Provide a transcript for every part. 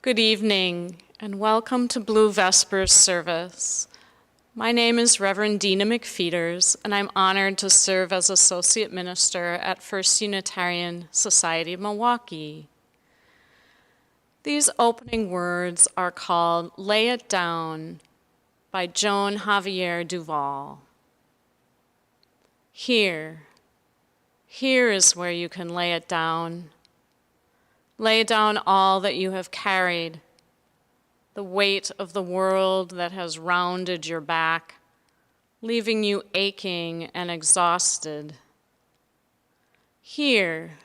Good evening, and welcome to Blue Vespers service. My name is Reverend Dina McFeeters, and I'm honored to serve as Associate Minister at First Unitarian Society of Milwaukee. These opening words are called Lay It Down by Joan Javier Duval. Here is where you can lay it down. Lay down all that you have carried, the weight of the world that has rounded your back, leaving you aching and exhausted. Here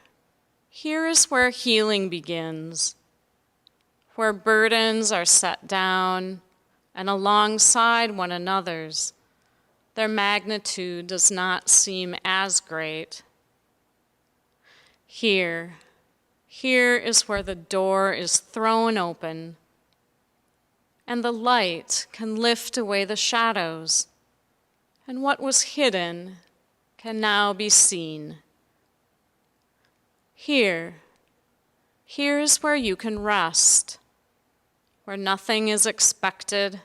is where healing begins, where burdens are set down and alongside one another's. Their magnitude does not seem as great. Here is where the door is thrown open and the light can lift away the shadows, and what was hidden can now be seen. Here is where you can rest, where nothing is expected,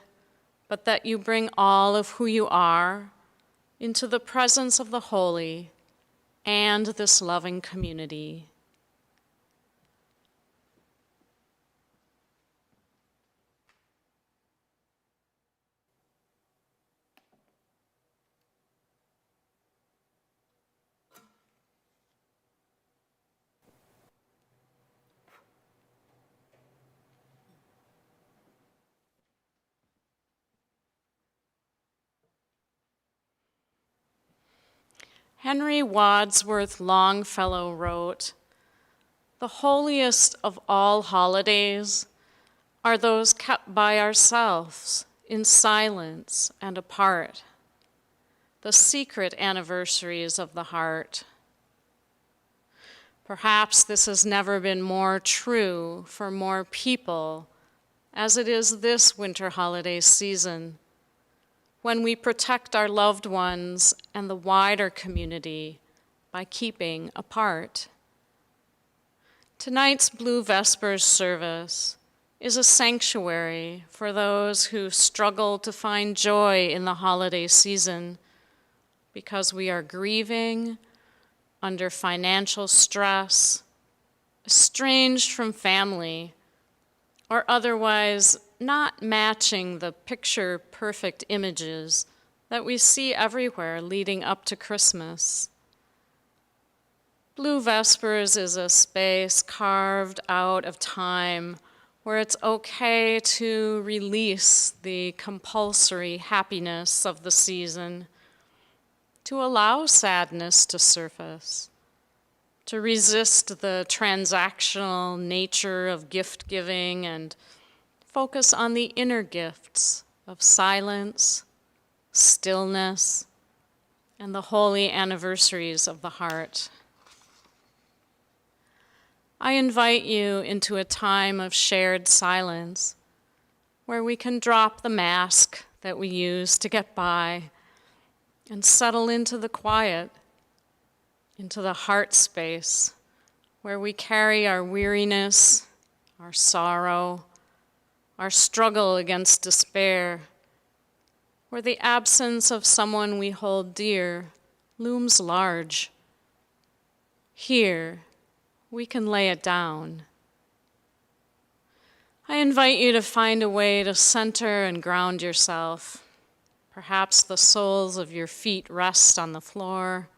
but that you bring all of who you are into the presence of the holy and this loving community. Henry Wadsworth Longfellow wrote, "The holiest of all holidays are those kept by ourselves in silence and apart, the secret anniversaries of the heart." Perhaps this has never been more true for more people as it is this winter holiday season, when we protect our loved ones and the wider community by keeping apart. Tonight's Blue Vespers service is a sanctuary for those who struggle to find joy in the holiday season because we are grieving, under financial stress, estranged from family, or otherwise not matching the picture-perfect images that we see everywhere leading up to Christmas. Blue Vespers is a space carved out of time where it's okay to release the compulsory happiness of the season, to allow sadness to surface, to resist the transactional nature of gift giving and focus on the inner gifts of silence, stillness, and the holy anniversaries of the heart. I invite you into a time of shared silence where we can drop the mask that we use to get by and settle into the quiet, into the heart space where we carry our weariness, our sorrow, our struggle against despair, where the absence of someone we hold dear looms large. Here, we can lay it down. I invite you to find a way to center and ground yourself. Perhaps the soles of your feet rest on the floor.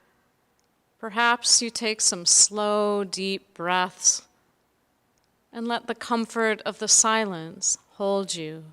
Perhaps you take some slow, deep breaths and let the comfort of the silence hold you.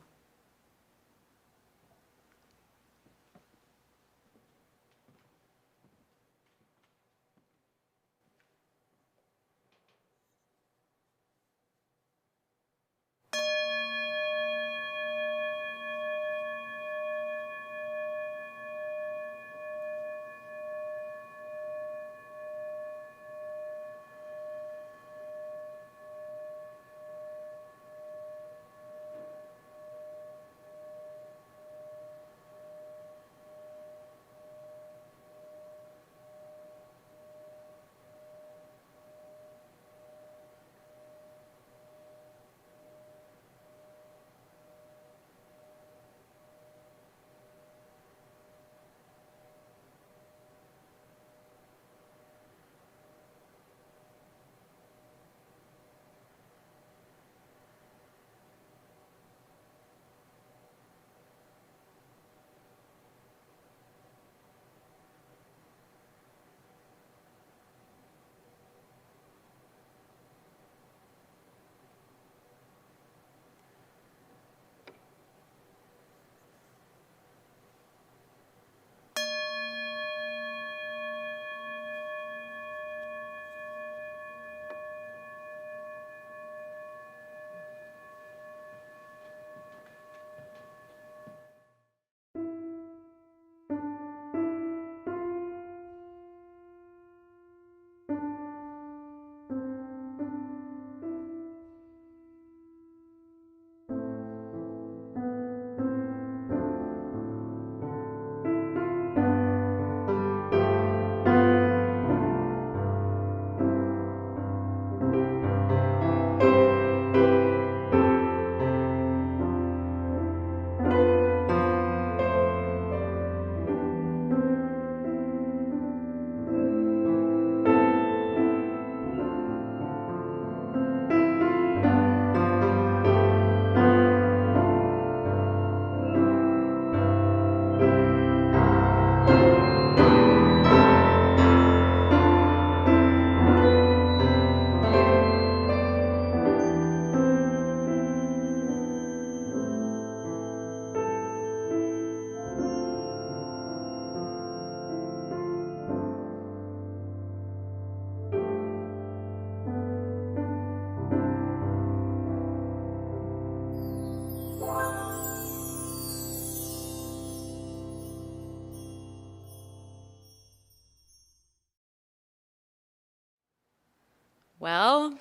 Well,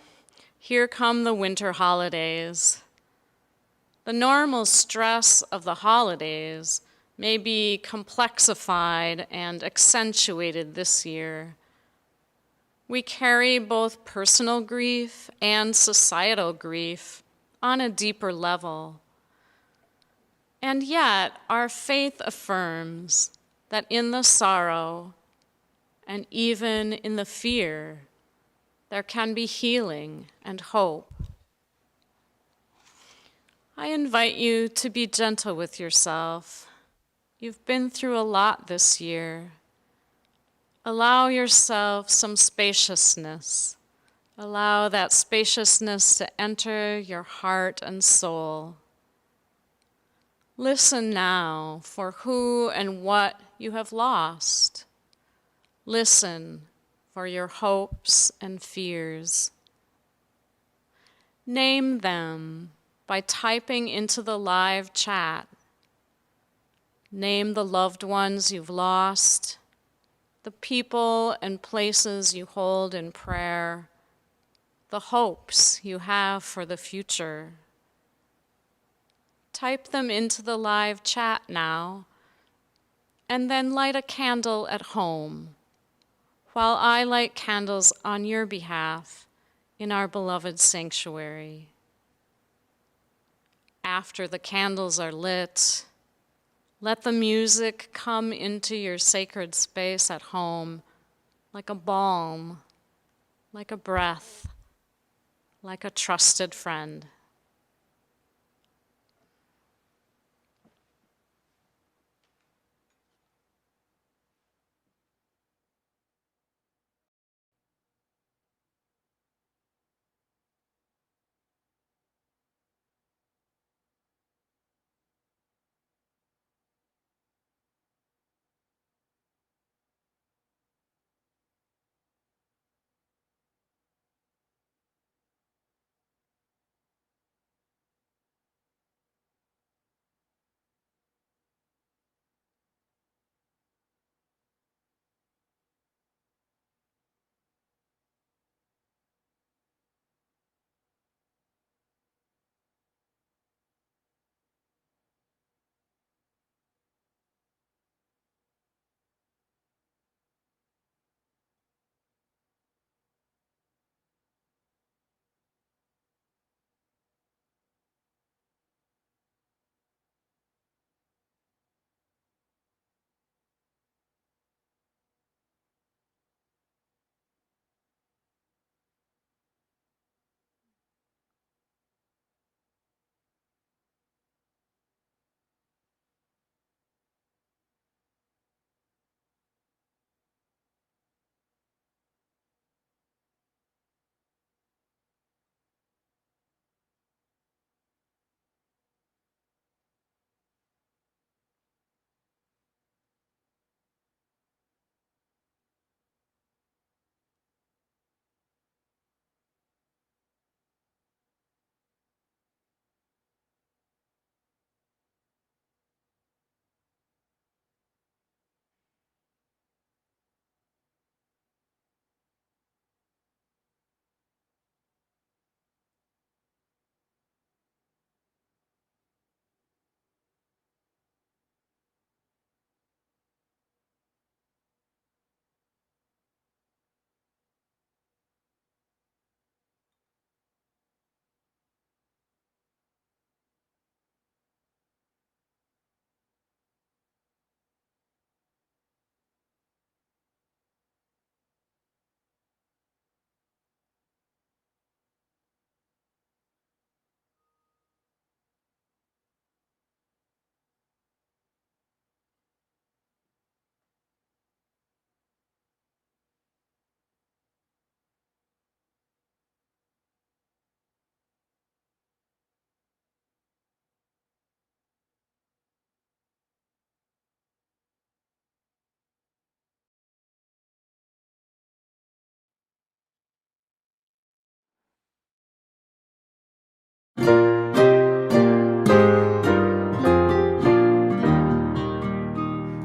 here come the winter holidays. The normal stress of the holidays may be complexified and accentuated this year. We carry both personal grief and societal grief on a deeper level. And yet, our faith affirms that in the sorrow and even in the fear, there can be healing and hope. I invite you to be gentle with yourself. You've been through a lot this year. Allow yourself some spaciousness. Allow that spaciousness to enter your heart and soul. Listen now for who and what you have lost. Listen for your hopes and fears. Name them by typing into the live chat. Name the loved ones you've lost, the people and places you hold in prayer, the hopes you have for the future. Type them into the live chat now, and then light a candle at home, while I light candles on your behalf in our beloved sanctuary. After the candles are lit, let the music come into your sacred space at home like a balm, like a breath, like a trusted friend.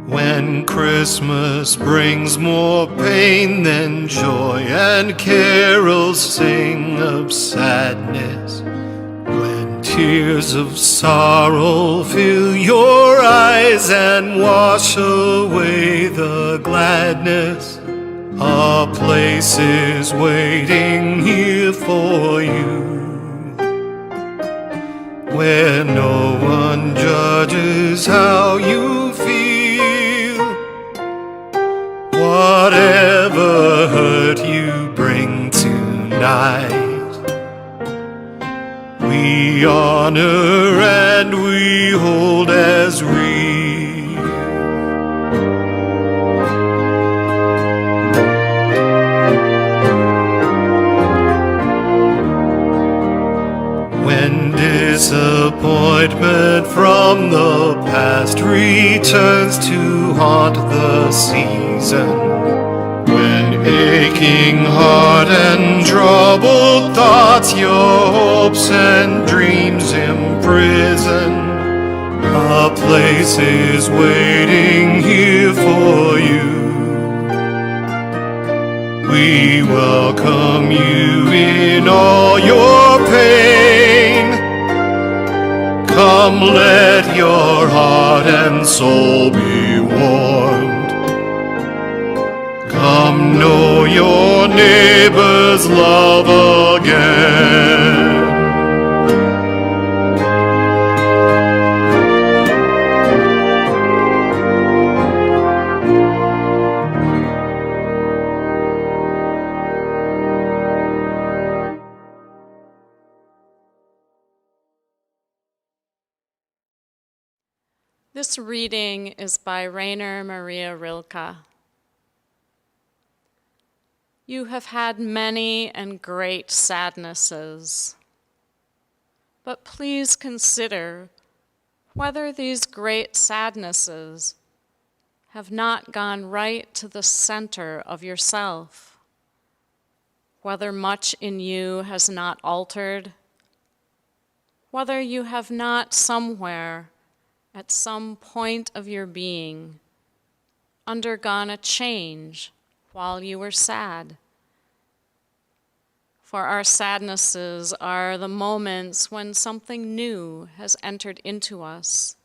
When Christmas brings more pain than joy, and carols sing of sadness, when tears of sorrow fill your eyes and wash away the gladness, a place is waiting here for you, where no one judges how you feel. Whatever hurt you bring tonight, we we honor and we hold as reed. When disappointment from the past returns to haunt the season, when aching heart and troubled thoughts your hopes and dreams imprison, a place is waiting here for you. We welcome you in all your pain. Come, let your heart and soul be warmed. Come, know your neighbor's love again. This reading is by Rainer Maria Rilke. You have had many and great sadnesses, but please consider whether these great sadnesses have not gone right to the center of yourself, whether much in you has not altered, whether you have not somewhere at some point of your being undergone a change while you were sad. For our sadnesses are the moments when something new has entered into us,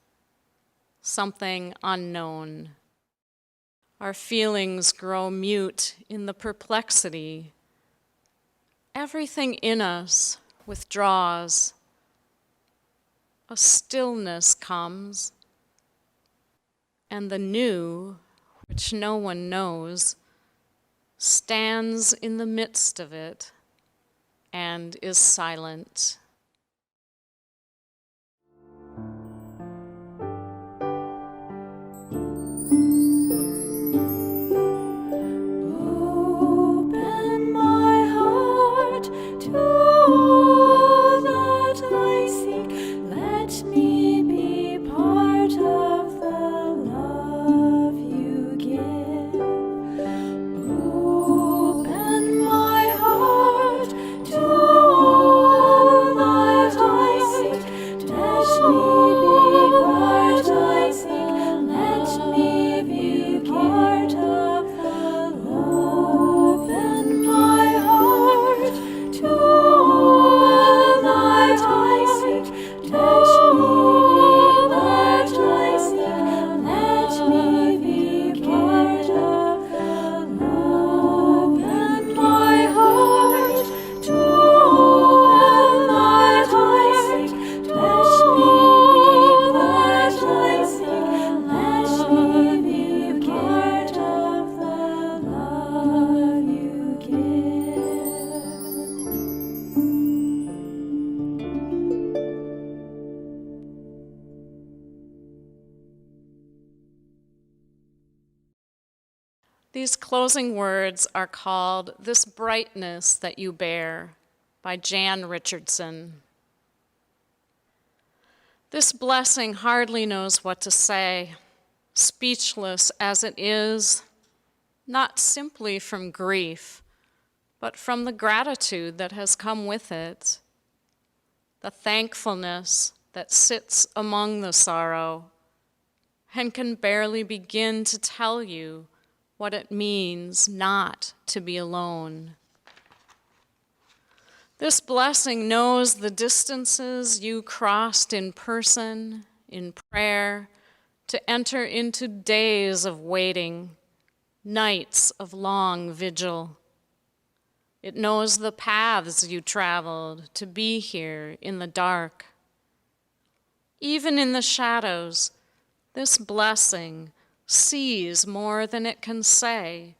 something unknown. Our feelings grow mute in the perplexity. Everything in us withdraws. A stillness comes, and the new, which no one knows, stands in the midst of it and is silent. Open my heart to all that I seek. Let me be part of the love you give. Open my heart to all that I seek. Let me be part I seek. Let me be part of the love. Open my heart to all that I seek. Let me be part I seek. Let me be part of the love. Open my heart to all that I seek. Let me be part I seek. Let me be part of the love you give. These closing words are called "This Brightness That You Bear" by Jan Richardson. This blessing hardly knows what to say, speechless as it is, not simply from grief, but from the gratitude that has come with it, the thankfulness that sits among the sorrow and can barely begin to tell you what it means not to be alone. This blessing knows the distances you crossed in person, in prayer, to enter into days of waiting, nights of long vigil. It knows the paths you traveled to be here in the dark. Even in the shadows, this blessing sees more than it can say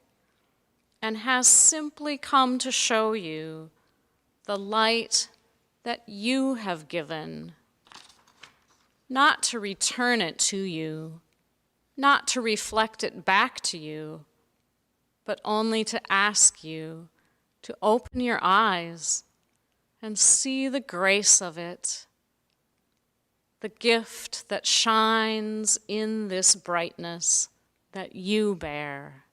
and has simply come to show you the light that you have given, not to return it to you, not to reflect it back to you, but only to ask you to open your eyes and see the grace of it, the gift that shines in this brightness that you bear.